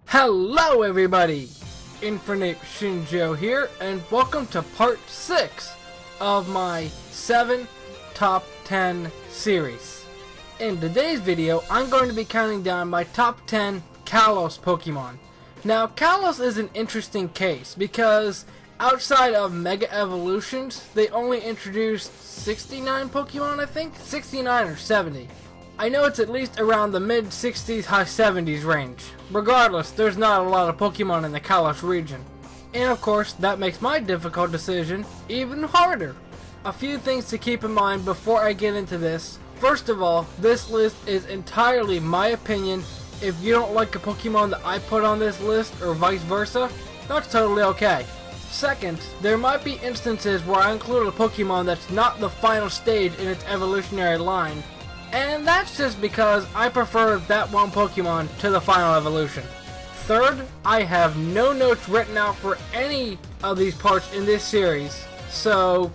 Hello everybody! Infernape Shinjo here, and welcome to part 6 of my 7 Top 10 series. In today's video, I'm going to be counting down my top 10 Kalos Pokemon. Now, Kalos is an interesting case because outside of Mega Evolutions, they only introduced 69 Pokemon, I think? 69 or 70. I know it's at least around the mid-60s, high 70s range. Regardless, there's not a lot of Pokemon in the Kalos region. And of course, that makes my difficult decision even harder. A few things to keep in mind before I get into this. First of all, this list is entirely my opinion. If you don't like a Pokemon that I put on this list, or vice versa, that's totally okay. Second, there might be instances where I include a Pokemon that's not the final stage in its evolutionary line, and that's just because I prefer that one Pokemon to the final evolution. Third, I have no notes written out for any of these parts in this series, so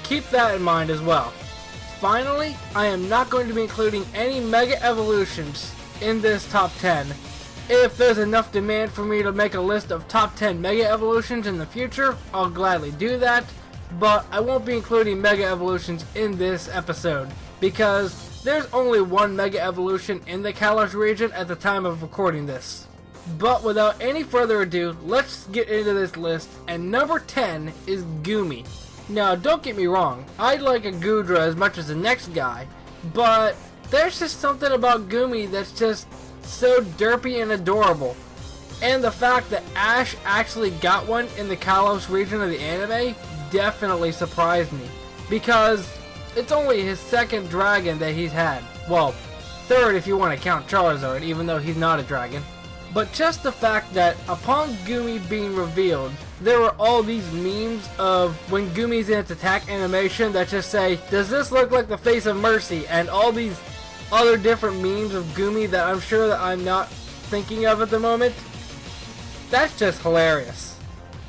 keep that in mind as well. Finally, I am not going to be including any Mega Evolutions in this top 10. If there's enough demand for me to make a list of top 10 Mega Evolutions in the future, I'll gladly do that, but I won't be including Mega Evolutions in this episode, because there's only one Mega Evolution in the Kalos region at the time of recording this. But without any further ado, let's get into this list, and number 10 is Goomy. Now, don't get me wrong, I'd like a Goodra as much as the next guy, but there's just something about Goomy that's just so derpy and adorable. And the fact that Ash actually got one in the Kalos region of the anime definitely surprised me, because it's only his second dragon that he's had. Well, third if you want to count Charizard, even though he's not a dragon. But just the fact that upon Goomy being revealed, there were all these memes of when Goomy's in its attack animation that just say, "Does this look like the face of Mercy?" and all these other different memes of Goomy that I'm sure that I'm not thinking of at the moment. That's just hilarious.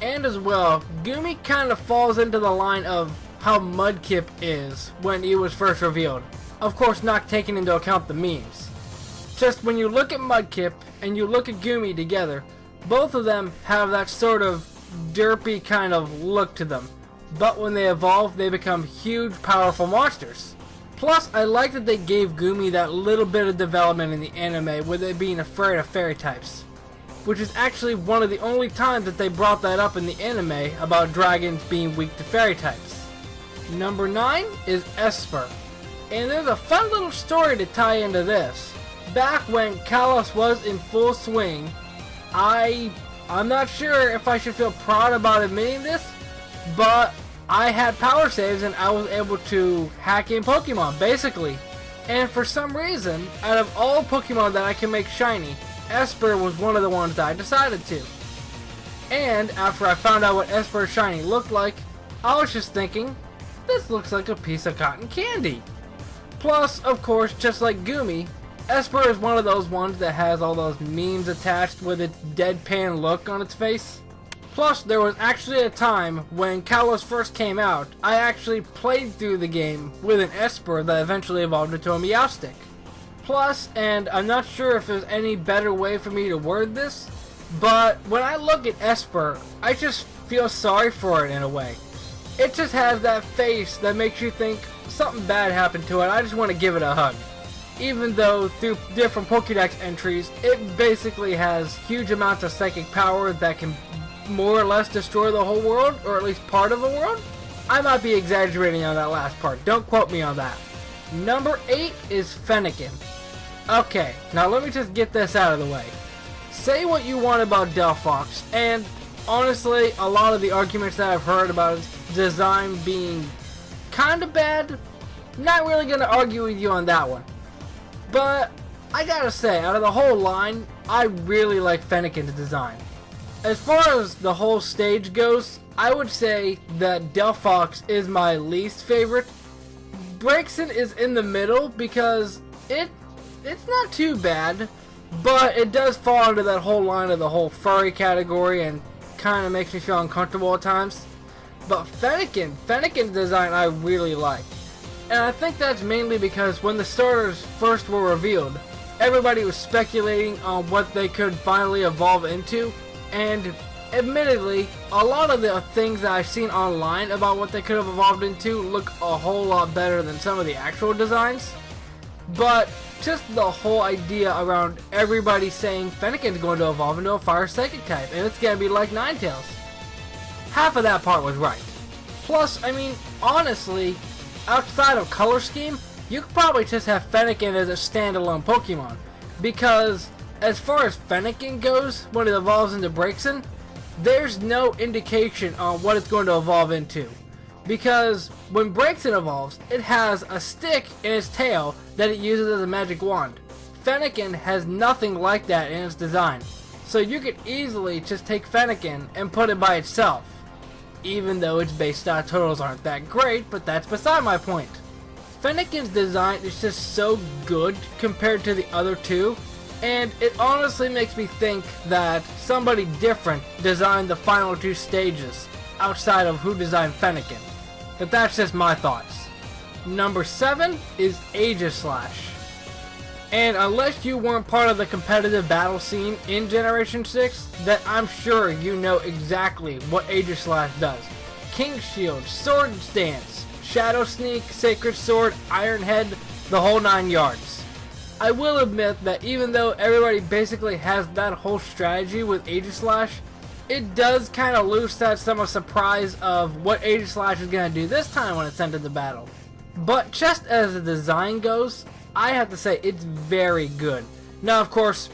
And as well, Goomy kind of falls into the line of how Mudkip is when he was first revealed. Of course, not taking into account the memes. Just when you look at Mudkip and you look at Goomy together, both of them have that sort of derpy kind of look to them. But when they evolve, they become huge, powerful monsters. Plus, I like that they gave Goomy that little bit of development in the anime with it being afraid of fairy types, which is actually one of the only times that they brought that up in the anime about dragons being weak to fairy types. Number 9 is Esper, and there's a fun little story to tie into this. Back when Kalos was in full swing, I'm not sure if I should feel proud about admitting this, but I had power saves and I was able to hack in Pokemon, basically. And for some reason, out of all Pokemon that I can make shiny, Esper was one of the ones that I decided to. And after I found out what Esper shiny looked like, I was just thinking, this looks like a piece of cotton candy. Plus, of course, just like Goomy, Esper is one of those ones that has all those memes attached with its deadpan look on its face. Plus, there was actually a time when Kalos first came out, I actually played through the game with an Esper that eventually evolved into a Meowstic. Plus, and I'm not sure if there's any better way for me to word this, but when I look at Esper, I just feel sorry for it in a way. It just has that face that makes you think something bad happened to it. I just want to give it a hug. Even though through different Pokédex entries, it basically has huge amounts of psychic power that can more or less destroy the whole world, or at least part of the world. I might be exaggerating on that last part. Don't quote me on that. Number 8 is Fennekin. Okay, now let me just get this out of the way. Say what you want about Delphox, and honestly, a lot of the arguments that I've heard about its design being kinda bad, not really gonna argue with you on that one. But I gotta say, out of the whole line, I really like Fennekin's design. As far as the whole stage goes, I would say that Delphox is my least favorite. Braixen is in the middle because it's not too bad, but it does fall into that whole line of the whole furry category and kind of makes me feel uncomfortable at times. But Fennekin's design I really like. And I think that's mainly because when the starters first were revealed, everybody was speculating on what they could finally evolve into, and admittedly, a lot of the things that I've seen online about what they could have evolved into look a whole lot better than some of the actual designs. But just the whole idea around everybody saying Fennekin's going to evolve into a Fire Psychic type, and it's going to be like Ninetales. Half of that part was right. Plus, I mean, honestly, outside of color scheme, you could probably just have Fennekin as a standalone Pokemon. Because, as far as Fennekin goes, when it evolves into Braixen, there's no indication on what it's going to evolve into. Because when Braixen evolves, it has a stick in its tail that it uses as a magic wand. Fennekin has nothing like that in its design. So you could easily just take Fennekin and put it by itself. Even though its base stat totals aren't that great, but that's beside my point. Fennekin's design is just so good compared to the other two, and it honestly makes me think that somebody different designed the final two stages outside of who designed Fennekin. But that's just my thoughts. Number 7 is Aegislash. And unless you weren't part of the competitive battle scene in Generation 6, then I'm sure you know exactly what Aegislash does. King Shield, Sword Stance, Shadow Sneak, Sacred Sword, Iron Head, the whole 9 yards. I will admit that even though everybody basically has that whole strategy with Aegislash, it does kind of lose that summer surprise of what Aegislash is going to do this time when it's sent into battle. But just as the design goes, I have to say it's very good. Now, of course,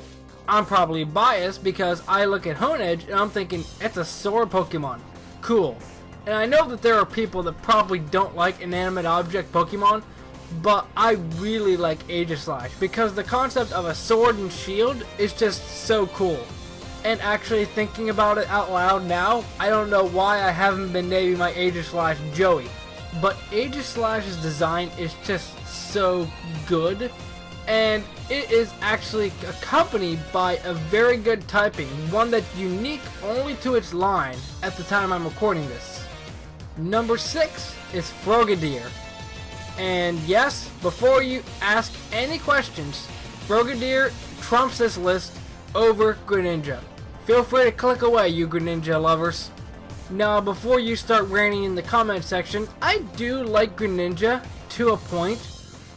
I'm probably biased because I look at Honedge and I'm thinking it's a sword Pokemon. Cool. And I know that there are people that probably don't like inanimate object Pokemon, but I really like Aegislash because the concept of a sword and shield is just so cool. And actually thinking about it out loud now, I don't know why I haven't been naming my Aegislash Joey. But Aegislash's design is just so good, and it is actually accompanied by a very good typing, one that's unique only to its line at the time I'm recording this. Number 6 is Frogadier. And yes, before you ask any questions, Frogadier trumps this list over Greninja. Feel free to click away, you Greninja lovers. Now, before you start ranting in the comment section, I do like Greninja to a point.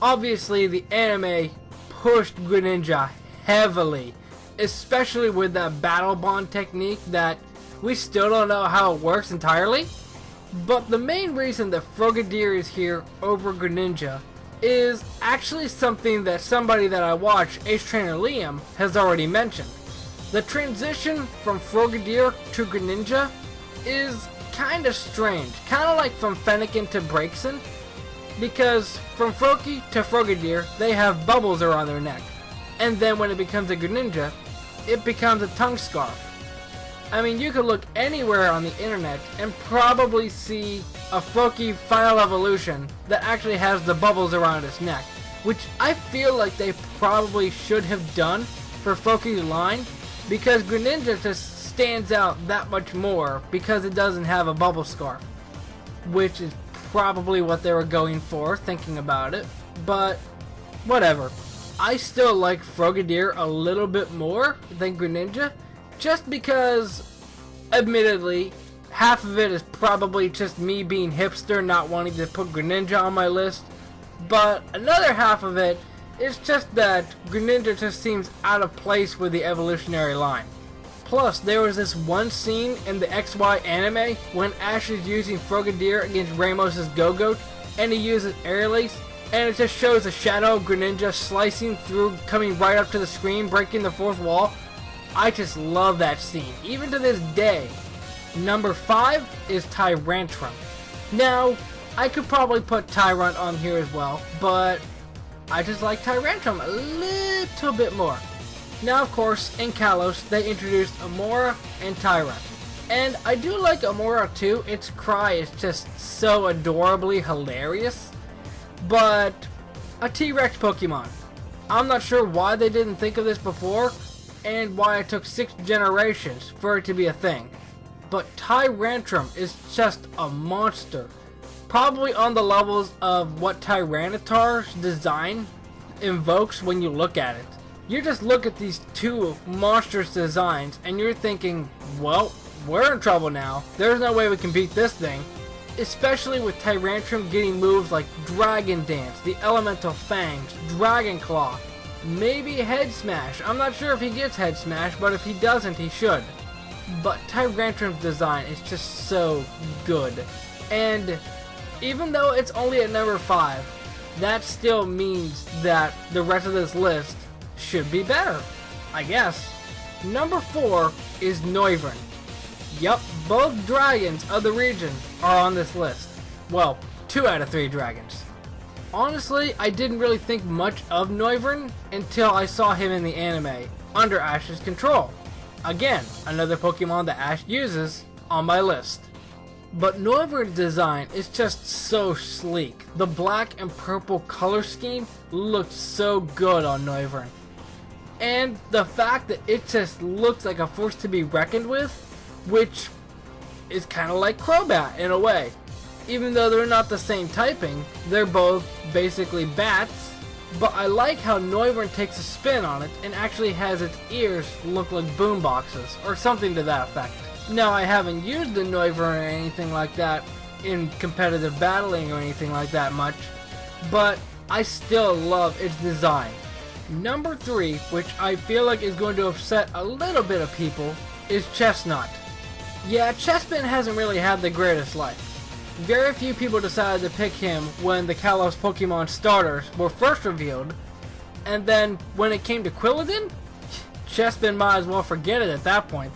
Obviously, the anime pushed Greninja heavily, especially with that battle bond technique that we still don't know how it works entirely. But the main reason that Frogadier is here over Greninja is actually something that somebody that I watch, Ace Trainer Liam, has already mentioned. The transition from Frogadier to Greninja is kind of strange, kind of like from Fennekin to Braixen, because from Froakie to Frogadier they have bubbles around their neck, and then when it becomes a Greninja, it becomes a tongue scarf. I mean, you could look anywhere on the internet and probably see a Froakie Final Evolution that actually has the bubbles around its neck, which I feel like they probably should have done for Froakie's line, because Greninja just stands out that much more because it doesn't have a bubble scarf, which is probably what they were going for, thinking about it, but whatever. I still like Frogadier a little bit more than Greninja, just because, admittedly, half of it is probably just me being hipster, not wanting to put Greninja on my list, but another half of it is just that Greninja just seems out of place with the evolutionary line. Plus, there was this one scene in the XY anime when Ash is using Frogadier against Ramos's Go-Goat, and he uses Air Lace, and it just shows a shadow of Greninja slicing through, coming right up to the screen, breaking the fourth wall. I just love that scene, even to this day. Number 5 is Tyrantrum. Now, I could probably put Tyrant on here as well, but I just like Tyrantrum a little bit more. Now, of course, in Kalos, they introduced Amora and Tyrant. And I do like Amora too. Its cry is just so adorably hilarious. But a T-Rex Pokemon. I'm not sure why they didn't think of this before, and why it took 6 generations for it to be a thing. but Tyrantrum is just a monster. Probably on the levels of what Tyranitar's design invokes when you look at it. You just look at these two monstrous designs and you're thinking, well, we're in trouble now. There's no way we can beat this thing. Especially with Tyrantrum getting moves like Dragon Dance, the Elemental Fangs, Dragon Claw, maybe Head Smash. I'm not sure if he gets Head Smash, but if he doesn't, he should. But Tyrantrum's design is just so good. And even though it's only at number 5, that still means that the rest of this list should be better, I guess. Number 4 is Noivern. Yup, both dragons of the region are on this list. Well, 2 out of 3 dragons. Honestly, I didn't really think much of Noivern until I saw him in the anime, under Ash's control. Again, another Pokemon that Ash uses on my list. But Noivern's design is just so sleek. The black and purple color scheme looks so good on Noivern. And the fact that it just looks like a force to be reckoned with, which is kind of like Crobat in a way. Even though they're not the same typing, they're both basically bats. But I like how Noivern takes a spin on it and actually has its ears look like boomboxes, or something to that effect. Now, I haven't used the Noivern or anything like that in competitive battling or anything like that much, but I still love its design. Number 3, which I feel like is going to upset a little bit of people, is Chestnut. Yeah, Chespin hasn't really had the greatest life. Very few people decided to pick him when the Kalos Pokemon starters were first revealed, and then when it came to Quilladin, Chespin might as well forget it at that point.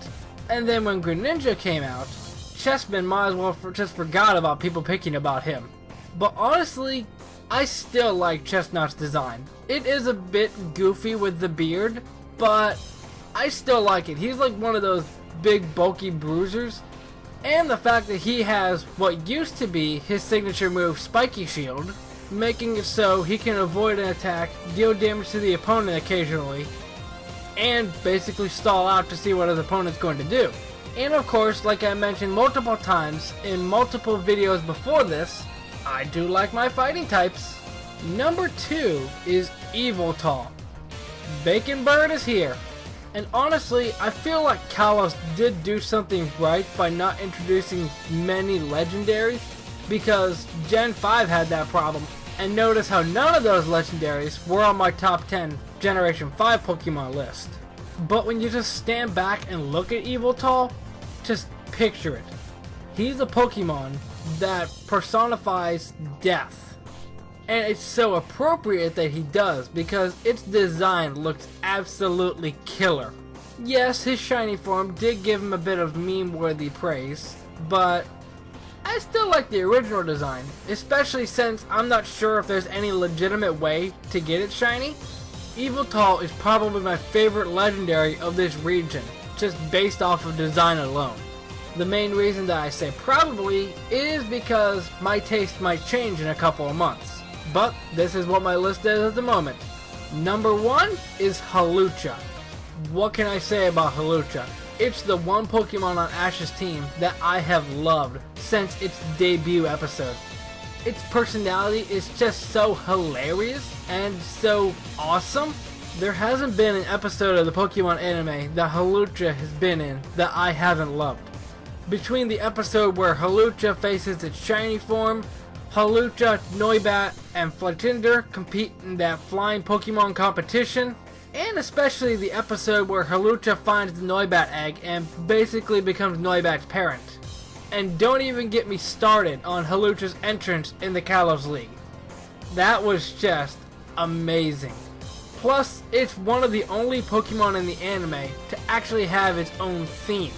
And then when Greninja came out, Chespin might as well just forgot about people picking about him. But honestly, I still like Chestnut's design. It is a bit goofy with the beard, but I still like it. He's like one of those big bulky bruisers. And the fact that he has what used to be his signature move, Spiky Shield, making it so he can avoid an attack, deal damage to the opponent occasionally, and basically stall out to see what his opponent's going to do. And of course, like I mentioned multiple times in multiple videos before this, I do like my fighting types. Number 2 is Yveltal. Bacon Bird is here. And honestly, I feel like Kalos did do something right by not introducing many legendaries, because Gen 5 had that problem. And notice how none of those legendaries were on my top 10 Generation 5 Pokemon list. But when you just stand back and look at Yveltal, just picture it. He's a Pokemon that personifies death. And it's so appropriate that he does, because its design looks absolutely killer. Yes, his shiny form did give him a bit of meme-worthy praise, but I still like the original design, especially since I'm not sure if there's any legitimate way to get it shiny. Yveltal is probably my favorite legendary of this region, just based off of design alone. The main reason that I say probably is because my taste might change in a couple of months. But this is what my list is at the moment. Number 1 is Hawlucha. What can I say about Hawlucha? It's the one Pokemon on Ash's team that I have loved since its debut episode. Its personality is just so hilarious and so awesome. There hasn't been an episode of the Pokemon anime that Hawlucha has been in that I haven't loved. Between the episode where Hawlucha faces its shiny form, Hawlucha, Noibat, and Flytinder compete in that flying Pokemon competition, and especially the episode where Hawlucha finds the Noibat egg and basically becomes Noibat's parent. And don't even get me started on Hawlucha's entrance in the Kalos League. That was just amazing. Plus, it's one of the only Pokemon in the anime to actually have its own theme.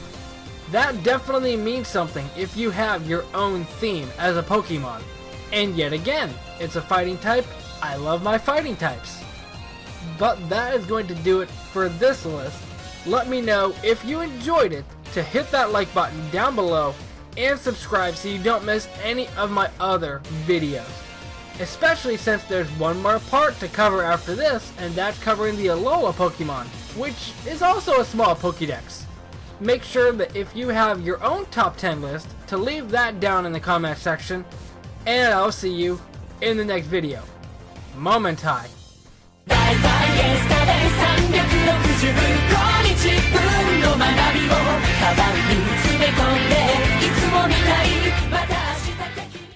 That definitely means something if you have your own theme as a Pokemon. And yet again, it's a fighting type. I love my fighting types. But that is going to do it for this list. Let me know if you enjoyed it to hit that like button down below and subscribe so you don't miss any of my other videos. Especially since there's one more part to cover after this, and that's covering the Alola Pokemon, which is also a small Pokédex. make sure that if you have your own top 10 list, to leave that down in the comment section, and I'll see you in the next video. Momentai. Bye bye, yes.